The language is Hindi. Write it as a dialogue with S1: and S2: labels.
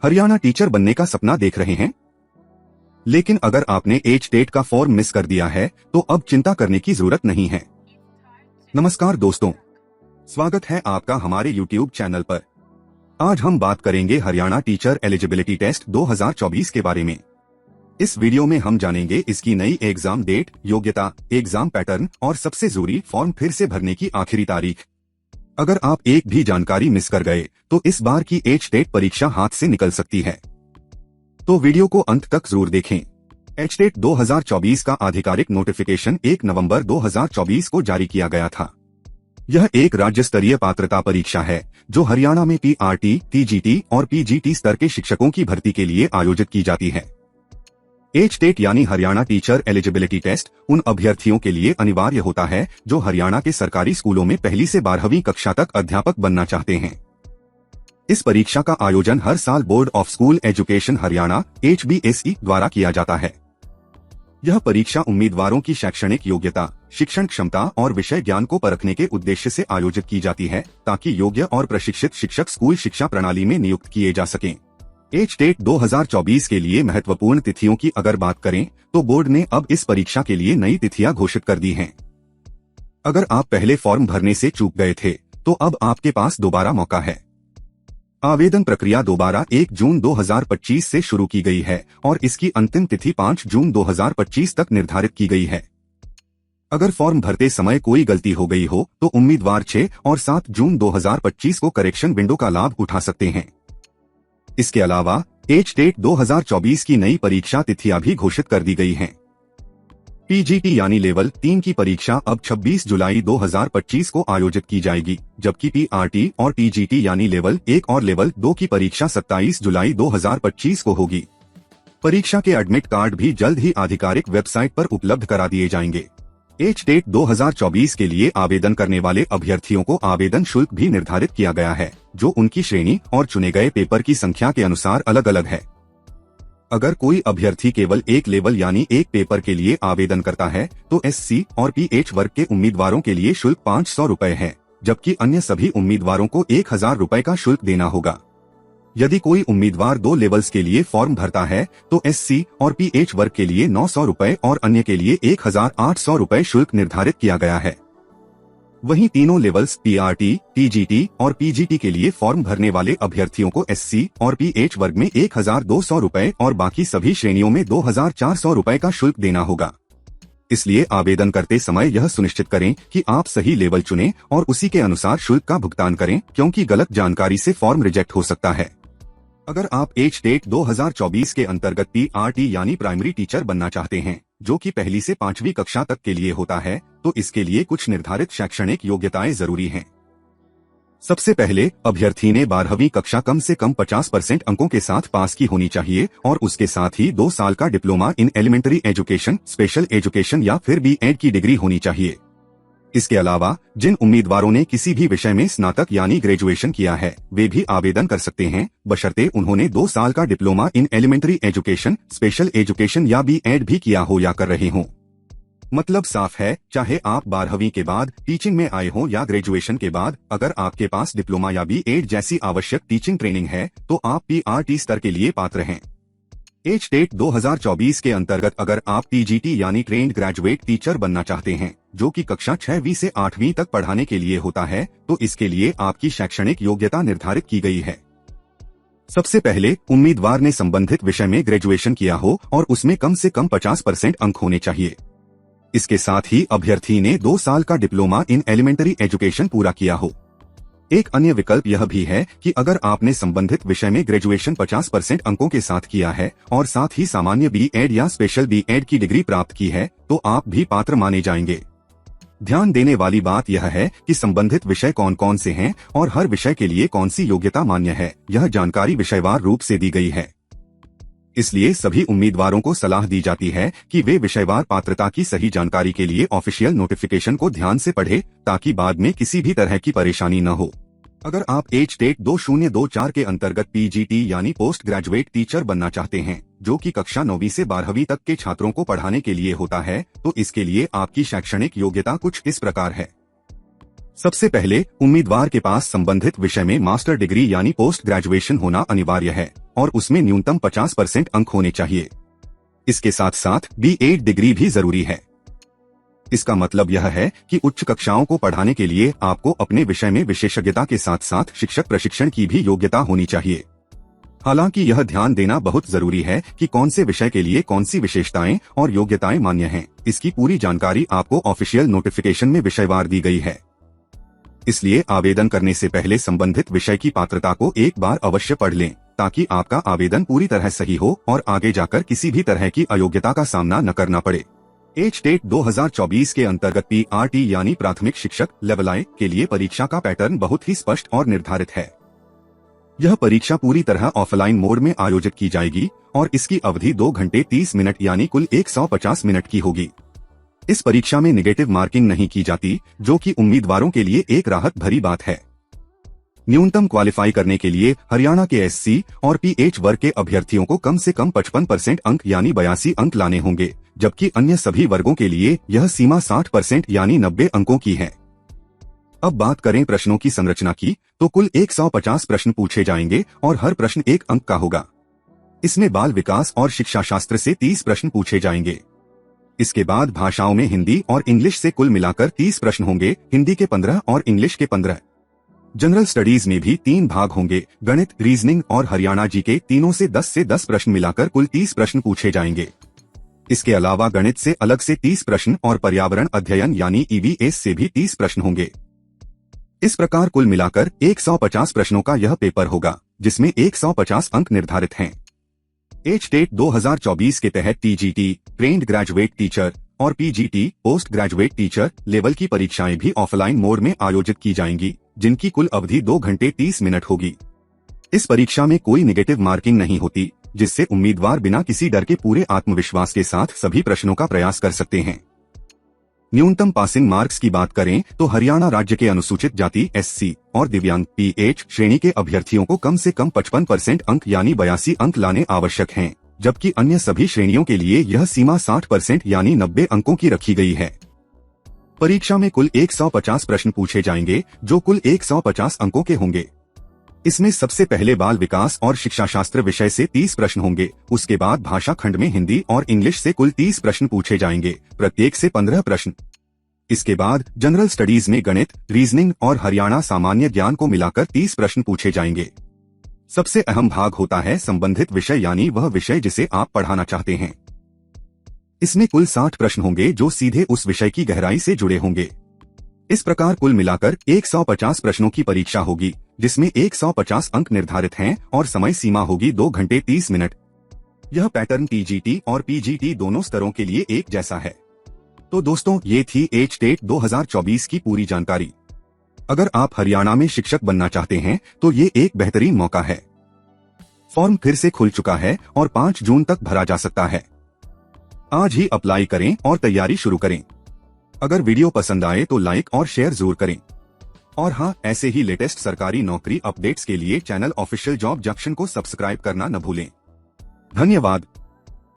S1: हरियाणा टीचर बनने का सपना देख रहे हैं? लेकिन अगर आपने एच टेट का फॉर्म मिस कर दिया है तो अब चिंता करने की जरूरत नहीं है। नमस्कार दोस्तों, स्वागत है आपका हमारे YouTube चैनल पर। आज हम बात करेंगे हरियाणा टीचर एलिजिबिलिटी टेस्ट 2024 के बारे में। इस वीडियो में हम जानेंगे इसकी नई एग्जाम डेट, योग्यता, एग्जाम पैटर्न और सबसे जरूरी फॉर्म फिर से भरने की आखिरी तारीख। अगर आप एक भी जानकारी मिस कर गए तो इस बार की एच टेट परीक्षा हाथ से निकल सकती है, तो वीडियो को अंत तक जरूर देखें। एच टेट 2024 का आधिकारिक नोटिफिकेशन 1 नवंबर 2024 को जारी किया गया था। यह एक राज्य स्तरीय पात्रता परीक्षा है जो हरियाणा में PRT, TGT और PGT स्तर के शिक्षकों की भर्ती के लिए आयोजित की जाती है। एच टेट यानी हरियाणा टीचर एलिजिबिलिटी टेस्ट उन अभ्यर्थियों के लिए अनिवार्य होता है जो हरियाणा के सरकारी स्कूलों में पहली से 12वीं कक्षा तक अध्यापक बनना चाहते हैं। इस परीक्षा का आयोजन हर साल board of school education Haryana HBSE द्वारा किया जाता है। यह परीक्षा उम्मीदवारों की शैक्षणिक योग्यता, शिक्षण क्षमता और विषय ज्ञान को परखने के उद्देश्य से आयोजित की जाती है ताकि योग्य और प्रशिक्षित शिक्षक स्कूल शिक्षा प्रणाली में नियुक्त किए जा सकें। एच टेट 2024 के लिए महत्वपूर्ण तिथियों की अगर बात करें तो बोर्ड ने अब इस परीक्षा के लिए नई तिथियां घोषित कर दी हैं। अगर आप पहले फॉर्म भरने से चूक गए थे तो अब आपके पास दोबारा मौका है। आवेदन प्रक्रिया दोबारा 1 जून 2025 से शुरू की गई है और इसकी अंतिम तिथि 5 जून 2025 तक निर्धारित की गई है। अगर फॉर्म भरते समय कोई गलती हो गई हो तो उम्मीदवार 6 और 7 जून 2025 को करेक्शन विंडो का लाभ उठा सकते हैं। इसके अलावा एच टेट 2024 की नई परीक्षा तिथियां भी घोषित कर दी गई हैं। PGT यानी लेवल 3 की परीक्षा अब 26 जुलाई 2025 को आयोजित की जाएगी, जबकि PRT और TGT यानी लेवल 1 और लेवल 2 की परीक्षा 27 जुलाई 2025 को होगी। परीक्षा के एडमिट कार्ड भी जल्द ही आधिकारिक वेबसाइट पर उपलब्ध करा दिए जाएंगे। एच टेट 2024 के लिए आवेदन करने वाले अभ्यर्थियों को आवेदन शुल्क भी निर्धारित किया गया है, जो उनकी श्रेणी और चुने गए पेपर की संख्या के अनुसार अलग अलग है। अगर कोई अभ्यर्थी केवल एक लेवल यानी एक पेपर के लिए आवेदन करता है तो SC और PH वर्ग के उम्मीदवारों के लिए शुल्क 500 रुपए है, जबकि अन्य सभी उम्मीदवारों को 1000 रुपए का शुल्क देना होगा। यदि कोई उम्मीदवार 2 लेवल्स के लिए फॉर्म भरता है तो SC और PH वर्ग के लिए 900 रुपए और अन्य के लिए 1800 रुपए शुल्क निर्धारित किया गया है। वहीं तीनों लेवल्स PRT, TGT और PGT के लिए फॉर्म भरने वाले अभ्यर्थियों को SC और PH वर्ग में 1200 रुपए और बाकी सभी श्रेणियों में 2400 रुपए का शुल्क देना होगा। इसलिए आवेदन करते समय यह सुनिश्चित करें कि आप सही लेवल चुनें और उसी के अनुसार शुल्क का भुगतान करें, क्योंकि गलत जानकारी से फॉर्म रिजेक्ट हो सकता है। अगर आप एच टेट 2024 के अंतर्गत PRT यानी प्राइमरी टीचर बनना चाहते हैं, जो कि पहली से 5वीं कक्षा तक के लिए होता है, तो इसके लिए कुछ निर्धारित शैक्षणिक योग्यताएं जरूरी हैं। सबसे पहले अभ्यर्थी ने 12वीं कक्षा कम से कम 50% अंकों के साथ पास की होनी चाहिए और उसके साथ ही 2 साल का diploma in elementary education, special education या फिर B.Ed की डिग्री होनी चाहिए। इसके अलावा जिन उम्मीदवारों ने किसी भी विषय में स्नातक यानी ग्रेजुएशन किया है वे भी आवेदन कर सकते हैं, बशर्ते उन्होंने 2 साल का diploma in elementary education, special education या B.Ed भी किया हो या कर रहे हों। मतलब साफ है, चाहे आप 12वीं के बाद टीचिंग में आए हों या ग्रेजुएशन के बाद, अगर आपके पास डिप्लोमा या B.Ed जैसी आवश्यक टीचिंग ट्रेनिंग है तो आप PRT स्तर के लिए पात्र हैं। एच टेट 2024 के अंतर्गत अगर आप TGT यानी ट्रेंड ग्रेजुएट टीचर बनना चाहते हैं, जो कि कक्षा 6वीं से 8वीं तक पढ़ाने के लिए होता है, तो इसके लिए आपकी शैक्षणिक योग्यता निर्धारित की गई है। सबसे पहले उम्मीदवार ने संबंधित विषय में ग्रेजुएशन किया हो और उसमें कम से कम 50% अंक होने चाहिए। इसके साथ ही अभ्यर्थी ने 2 साल का डिप्लोमा इन एलिमेंट्री एजुकेशन पूरा किया हो। एक अन्य विकल्प यह भी है कि अगर आपने संबंधित विषय में ग्रेजुएशन 50% अंकों के साथ किया है और साथ ही सामान्य B.Ed या स्पेशल B.Ed की डिग्री प्राप्त की है तो आप भी पात्र माने जाएंगे। ध्यान देने वाली बात यह है कि संबंधित विषय कौन कौन से हैं और हर विषय के लिए कौन सी योग्यता मान्य है, यह जानकारी विषयवार रूप से दी गई है। इसलिए सभी उम्मीदवारों को सलाह दी जाती है कि वे विषयवार पात्रता की सही जानकारी के लिए ऑफिशियल नोटिफिकेशन को ध्यान से पढ़ें ताकि बाद में किसी भी तरह की परेशानी न हो। अगर आप एच टेट 2024 के अंतर्गत PGT यानी पोस्ट ग्रेजुएट टीचर बनना चाहते हैं, जो कि कक्षा 9वीं से 12वीं तक के छात्रों को पढ़ाने के लिए होता है, तो इसके लिए आपकी शैक्षणिक योग्यता कुछ इस प्रकार है। सबसे पहले उम्मीदवार के पास संबंधित विषय में मास्टर डिग्री यानी पोस्ट ग्रेजुएशन होना अनिवार्य है और उसमें न्यूनतम 50% अंक होने चाहिए। इसके साथ साथ B.Ed डिग्री भी जरूरी है। इसका मतलब यह है कि उच्च कक्षाओं को पढ़ाने के लिए आपको अपने विषय में विशेषज्ञता के साथ साथ शिक्षक प्रशिक्षण की भी योग्यता होनी चाहिए। हालांकि यह ध्यान देना बहुत जरूरी है कि कौन से विषय के लिए कौन सी विशेषताएं और योग्यताएं मान्य हैं। इसकी पूरी जानकारी आपको ऑफिशियल नोटिफिकेशन में विषयवार दी गई है। इसलिए आवेदन करने से पहले संबंधित विषय की पात्रता को एक बार अवश्य पढ़ लें ताकि आपका आवेदन पूरी तरह सही हो और आगे जाकर किसी भी तरह की अयोग्यता का सामना न करना पड़े। एचटेट 2024 के अंतर्गत PRT यानी प्राथमिक शिक्षक लेवल I के लिए परीक्षा का पैटर्न बहुत ही स्पष्ट और निर्धारित है। यह परीक्षा पूरी तरह ऑफलाइन मोड में आयोजित की जाएगी और इसकी अवधि 2 घंटे 30 मिनट यानी कुल 150 मिनट की होगी। इस परीक्षा में नेगेटिव मार्किंग नहीं की जाती, जो कि उम्मीदवारों के लिए एक राहत भरी बात है। न्यूनतम क्वालिफाई करने के लिए हरियाणा के SC और PH वर्ग के अभ्यर्थियों को कम से कम 55% अंक यानी 82 अंक लाने होंगे, जबकि अन्य सभी वर्गों के लिए यह सीमा 60% यानी 90 अंकों की है। अब बात करें प्रश्नों की संरचना की, तो कुल 150 प्रश्न पूछे जाएंगे और हर प्रश्न 1 अंक का होगा। इसमें बाल विकास और शिक्षा शास्त्र से 30 प्रश्न पूछे जाएंगे। इसके बाद भाषाओं में हिंदी और इंग्लिश से कुल मिलाकर 30 प्रश्न होंगे, हिंदी के 15 और इंग्लिश के 15। जनरल स्टडीज में भी 3 भाग होंगे, गणित, रीजनिंग और हरियाणा जी के तीनों से 10 प्रश्न मिलाकर कुल 30 प्रश्न पूछे जाएंगे। इसके अलावा गणित से अलग से 30 प्रश्न और पर्यावरण अध्ययन यानी EVS से भी 30 प्रश्न होंगे। इस प्रकार कुल मिलाकर 150 प्रश्नों का यह पेपर होगा, जिसमें 150 अंक निर्धारित हैं। एचटेट 2024 के तहत TGT ट्रेंड ग्रेजुएट टीचर और PGT post graduate teacher level की परीक्षाएं भी ऑफलाइन मोड में आयोजित की जाएंगी, जिनकी कुल अवधि 2 घंटे 30 मिनट होगी। इस परीक्षा में कोई नेगेटिव मार्किंग नहीं होती, जिससे उम्मीदवार बिना किसी डर के पूरे आत्मविश्वास के साथ सभी प्रश्नों का प्रयास कर सकते हैं। न्यूनतम पासिंग मार्क्स की बात करें तो हरियाणा राज्य के अनुसूचित जाति SC और दिव्यांग PH श्रेणी के अभ्यर्थियों को कम से कम 55% अंक यानी 82 अंक लाने आवश्यक हैं, जबकि अन्य सभी श्रेणियों के लिए यह सीमा 60% यानी 90 अंकों की रखी गई है। परीक्षा में कुल 150 प्रश्न पूछे जाएंगे, जो कुल 150 अंकों के होंगे। इसमें सबसे पहले बाल विकास और शिक्षा शास्त्र विषय से 30 प्रश्न होंगे। उसके बाद भाषा खंड में हिंदी और इंग्लिश से कुल 30 प्रश्न पूछे जाएंगे, प्रत्येक से 15 प्रश्न। इसके बाद जनरल स्टडीज में गणित, रीजनिंग और हरियाणा सामान्य ज्ञान को मिलाकर 30 प्रश्न पूछे जाएंगे। सबसे अहम भाग होता है संबंधित विषय यानी वह विषय जिसे आप पढ़ाना चाहते हैं। इसमें कुल 60 प्रश्न होंगे जो सीधे उस विषय की गहराई से जुड़े होंगे। इस प्रकार कुल मिलाकर 150 प्रश्नों की परीक्षा होगी, जिसमें 150 अंक निर्धारित हैं और समय सीमा होगी 2 घंटे 30 मिनट। यह पैटर्न TGT और PGT दोनों स्तरों के लिए एक जैसा है। तो दोस्तों, ये थी एचटेट 2024 की पूरी जानकारी। अगर आप हरियाणा में शिक्षक बनना चाहते हैं तो ये एक बेहतरीन मौका है। फॉर्म फिर से खुल चुका है और 5 जून तक भरा जा सकता है। आज ही अप्लाई करें और तैयारी शुरू करें। अगर वीडियो पसंद आए तो लाइक और शेयर जरूर करें। और हाँ, ऐसे ही लेटेस्ट सरकारी नौकरी अपडेट्स के लिए चैनल ऑफिशियल जॉब जंक्शन को सब्सक्राइब करना न भूलें। धन्यवाद।